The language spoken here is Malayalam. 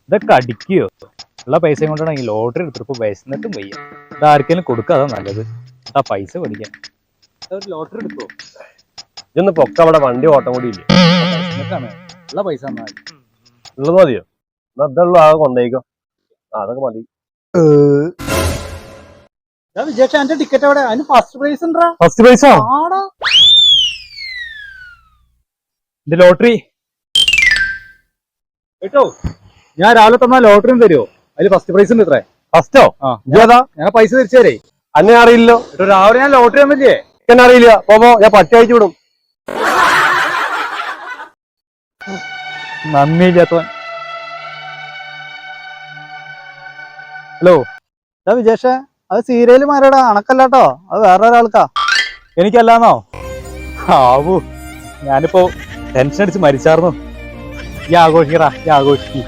ഇതൊക്കെ അടിക്കുകയോ ഉള്ള പൈസയും കൊണ്ടാണ് ഈ ലോട്ടറി എടുത്തിട്ട് വിശന്നിട്ടും വയ്യ. ഇതാർക്കെങ്കിലും കൊടുക്കാതാ നല്ലത്. ആ പൈസ പഠിക്കാൻ ഒരു ലോട്ടറി എടുക്കുവോ? ഇതൊന്ന് പൊക്ക അവിടെ വണ്ടി ഓട്ടം കൂടി ഇല്ലേ? വിശന്നിട്ടാണ്. ഉള്ള പൈസ ഉള്ളത് മതിയോ? എന്നാ ഇതുള്ളൂ ആകെ കൊണ്ടേക്കോ. അതൊക്കെ മതി. വിജേഷ എന്റെ ടിക്കറ്റ് എവിടെ? അതിന് ഫസ്റ്റ് പ്രൈസ് ഉണ്ടാ? ഫസ്റ്റ് പ്രൈസോ? ഇത് ലോട്ടറി കേട്ടോ. ഞാൻ രാവിലെ തന്ന ലോട്ടറിയും തരുമോ? അതില് ഫസ്റ്റ് പ്രൈസ് ഉണ്ട്. ഇത്രേ ഫസ്റ്റോ? ഞാൻ പൈസ തിരിച്ചു തരേ. അന്നെ അറിയില്ലോ. രാവിലെ ഞാൻ ലോട്ടറി ഒന്നില്ലേ? എന്നെ അറിയില്ല. പോമോ ഞാൻ പട്ടി അയച്ചു വിടും. നന്ദിയില്ലാത്തവൻ. ഹലോ വിജേഷ, അത് സീരിയല് മാരടാ, അണക്കല്ലാട്ടോ, അത് വേറൊരാൾക്കാ. എനിക്കല്ലാന്നോ? ആവൂ, ഞാനിപ്പോ ടെൻഷൻ അടിച്ച് മരിച്ചാർന്നു. ഈ ആഘോഷിക്കടാ, ഈ ആഘോഷിക്ക്.